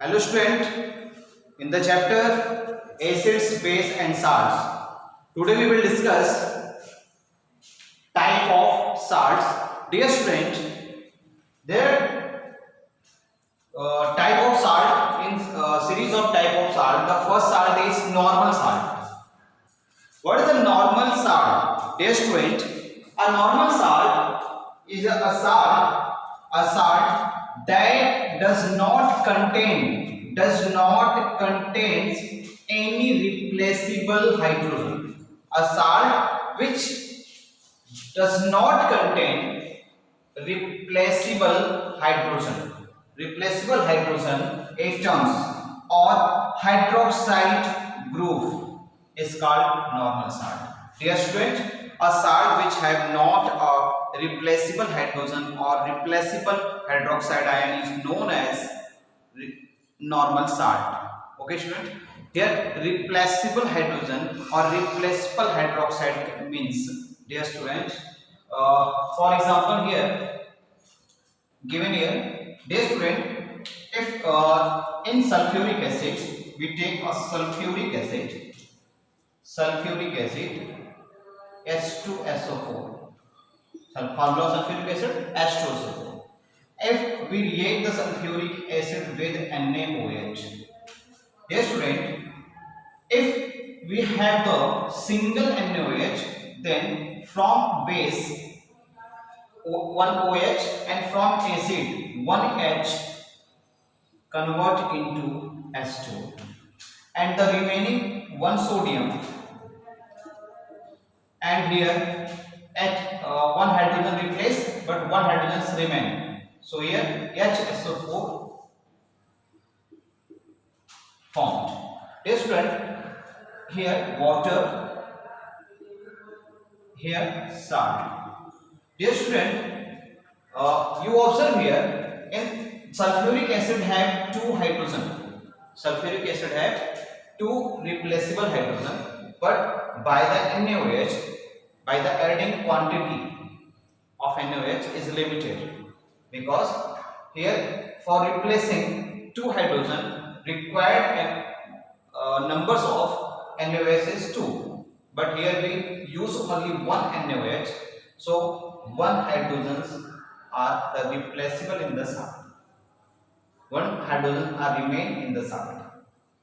Hello student, in the chapter acids, base and salts. Today we will discuss type of salts. Dear student, there type of salt in series of type of salt. The first salt is normal salt. What is a normal salt? Dear student, a normal salt is a salt that does not contains any replaceable hydrogen. A salt which does not contain replaceable hydrogen atoms or hydroxide group is called normal salt. Dear student, a salt which have not a replaceable hydrogen or replaceable hydroxide ion is known as normal salt. Okay student, here replaceable hydrogen or replaceable hydroxide means, dear student, for example here given here, dear student, if in sulfuric acid we take a sulfuric acid H2SO4, formula of sulfuric acid H2SO4. If we react the sulfuric acid with NaOH, dear student, if we have the single NaOH, then from base one OH and from acid one H convert into H2, and the remaining one sodium, and here one hydrogen replaced but one hydrogen remain. So here HSO4 formed. Dear student, here water, here salt. Dear student, you observe here in sulfuric acid have two hydrogen. Sulfuric acid have two replaceable hydrogen, but by the NaOH, by the adding quantity of NaOH is limited, because here for replacing two hydrogen required numbers of NaOH is 2, but here we use only one NaOH, so one hydrogens are the replaceable in the salt, one hydrogen are remain in the salt.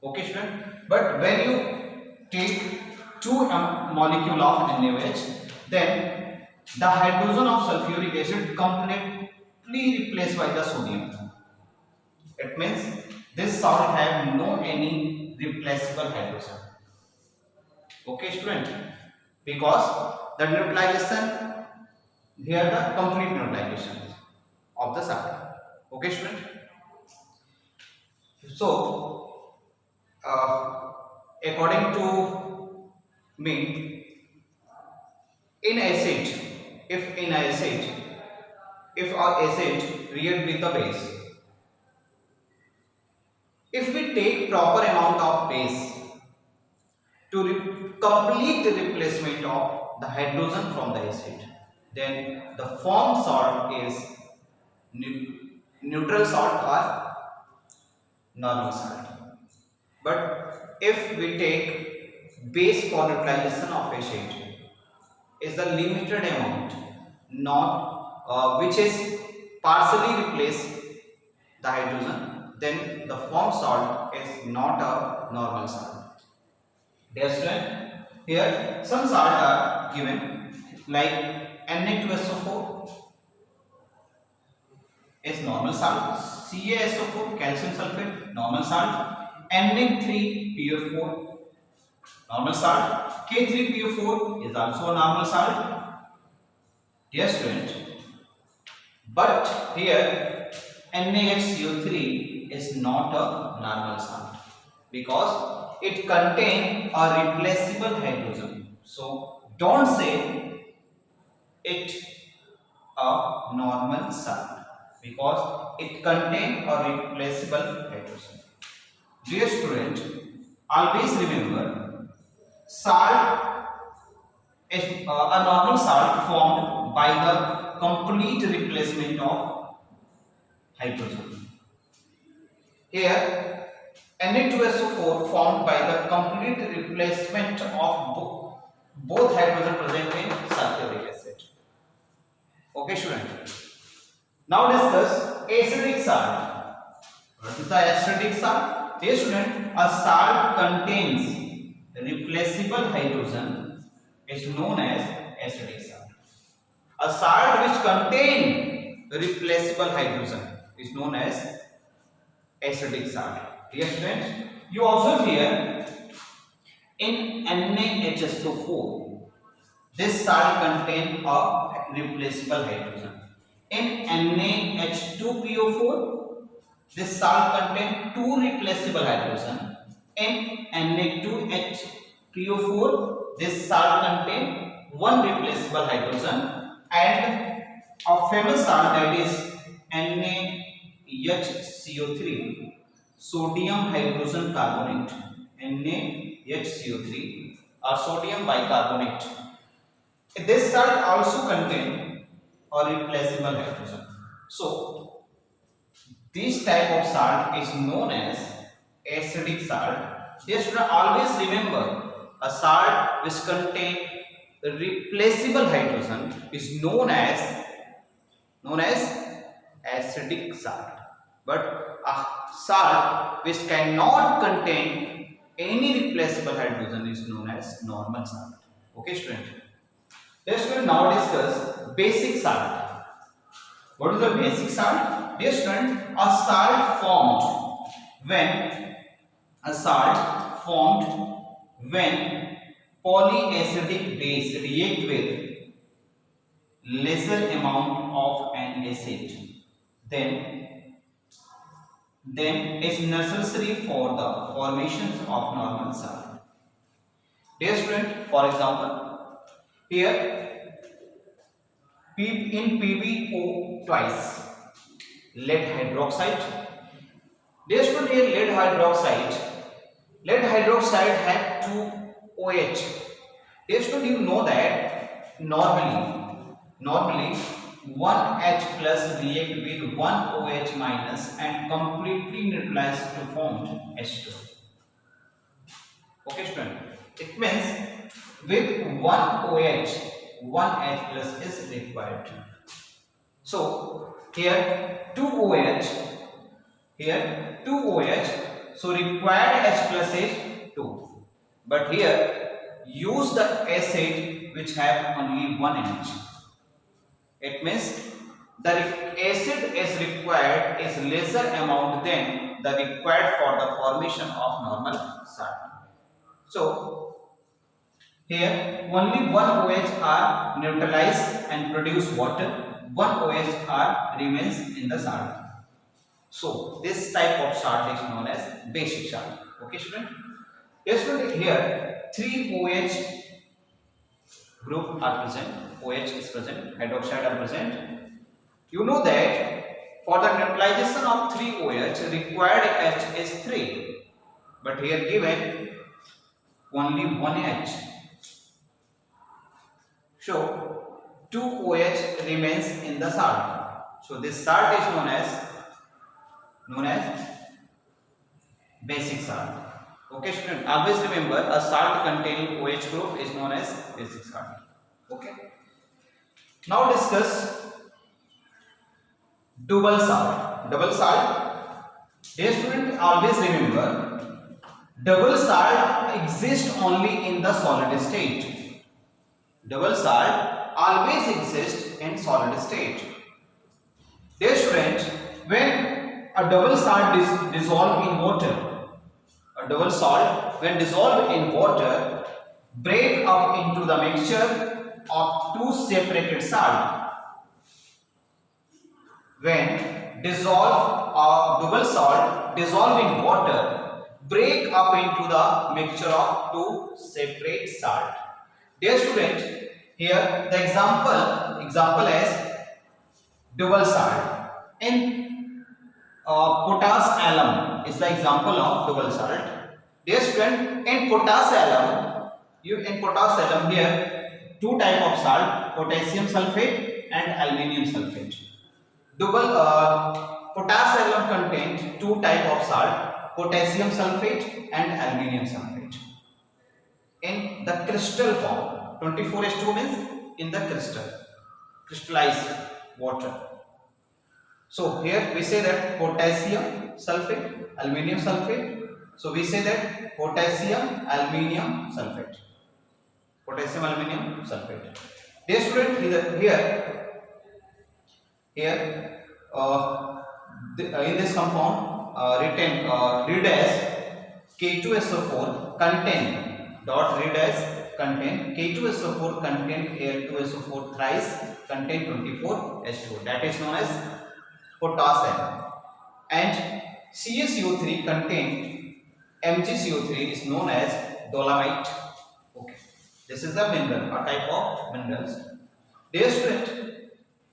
Okay student, but when you take two molecule of NaOH, then the hydrogen of sulfuric acid completely replaced by the sodium. It means this salt have no any replaceable hydrogen. Okay student, because the neutralization here the complete neutralization of the salt. Okay student, so according to me, in acid, if our acid react with the base, if we take proper amount of base to complete the replacement of the hydrogen from the acid, then the formed salt is neutral salt or normal salt. But if we take base for neutralization of acid is the limited amount, not which is partially replace the hydrogen, then the formed salt is not a normal salt. Dear student, here some salt are given like Na2SO4 is normal salt, CaSO4 calcium sulfate normal salt, Na3PO4 normal salt, K3PO4 is also a normal salt. Dear student, but here NaHCO3 is not a normal salt because it contains a replaceable hydrogen. So don't say it a normal salt because it contains a replaceable hydrogen. Dear student, always remember, salt is a normal salt formed by the complete replacement of hydrogen. Here Na2SO4 formed by the complete replacement of both hydrogen present in sulfuric acid. Okay, student. Now discuss acidic salt. What is the acidic salt? Dear student, a salt contains replaceable hydrogen is known as acidic salt. A salt which contains replaceable hydrogen is known as acidic salt. Dear students, you observe here in NaHSO4, this salt contains a replaceable hydrogen. In NaH2PO4, this salt contains two replaceable hydrogen. In Na2HPO4, this salt contains one replaceable hydrogen, and a famous salt that is NaHCO3, sodium hydrogen carbonate, NaHCO3 or sodium bicarbonate. This salt also contains a replaceable hydrogen. So this type of salt is known as acidic salt. You should always remember, a salt which contains replaceable hydrogen is known as acidic salt. But a salt which cannot contain any replaceable hydrogen is known as normal salt. Okay, student. Let's now discuss basic salt. What is the basic salt? Dear student, a salt formed when polyacidic base react with lesser amount of an acid, then is necessary for the formation of normal salt. Dear student, for example, here in PbO twice lead hydroxide. Dear student, here lead hydroxide have two OH. Dear student, you know that normally 1H plus react with 1 OH minus and completely neutralize to form H2. Okay, student. It means with 1 OH, 1 H plus is required. So here 2 OH, so required H plus is 2. But here use the acid which have only 1 H. It means the acid is required is lesser amount than the required for the formation of normal salt. So here only 1 OH are neutralized and produce water. 1 OH are remains in the salt. So this type of salt is known as basic salt. Okay, student. Yes, student. Here 3 OH group are present. OH is present. Hydroxide are present. You know that for the neutralization of 3 OH required H is 3, but here given only 1 H. So 2 OH remains in the salt. So this salt is known as basic salt. Okay, student. Always remember, a salt containing OH group is known as basic salt. Okay. Now discuss double salt. Double salt. Dear student, always remember, double salt exists only in the solid state. Double salt always exists in solid state. Dear student, when a double salt dissolved in water, when dissolved in water, break up into the mixture of two separated salt. When double salt dissolved in water, break up into the mixture of two separate salt. Dear student, here the example is double salt. In potash alum is the example of double salt. Dear student, in potash alum here two type of salt, potassium sulfate and aluminium sulfate. potassium contains two type of salt, potassium sulfate and aluminium sulfate. In the crystal form, 24H2 means in the crystallized water. So here we say that potassium sulfate, aluminium sulfate. So we say that potassium aluminium sulfate. Potassium aluminium sulfate. Dear student, here in this compound read as K2SO4 contain K2SO4 contain Al2SO4 thrice contain 24H2, that is known as potassium, and CaCO3 contain MgCO3 is known as dolomite. Okay, this is the mineral, a type of minerals. Dear student,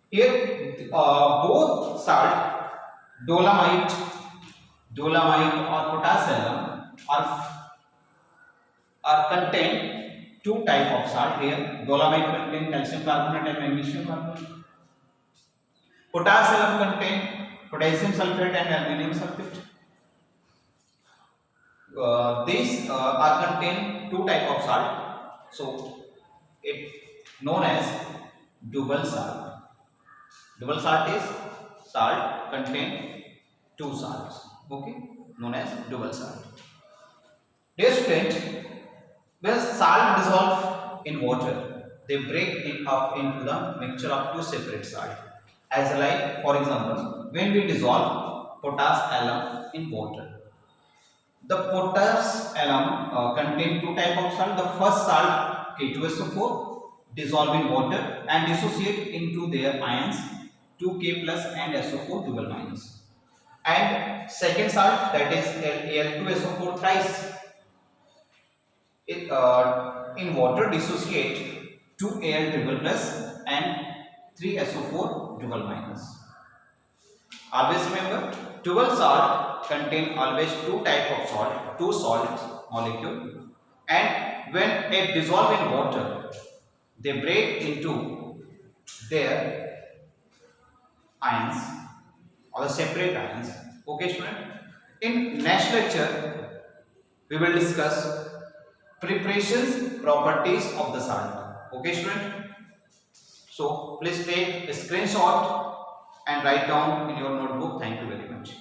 here both salt, dolomite or potassium are contain two type of salt. Here dolomite contain calcium carbonate and magnesium carbonate. Potassium contain potassium sulfate and aluminium sulfate. These are contain two type of salt, so it known as double salt. Double salt is salt contain two salts. Okay, known as double salt. Dear student, when salt dissolve in water, they break it up into the mixture of two separate salts. As like, for example, when we dissolve potash alum in water, the potash alum contain two type of salt. The first salt K2SO4 dissolve in water and dissociate into their ions 2K plus and SO4 double minus, and second salt, that is Al2SO4 thrice, it in water dissociate to Al triple plus and 3SO4 double minus. Always remember, dual salt contain always two type of salt, two salts molecule, and when it dissolve in water, they break into their ions or the separate ions. Okay student, in next lecture we will discuss preparations, properties of the salt. Okay student, so please take a screenshot and write down in your notebook. Thank you very much.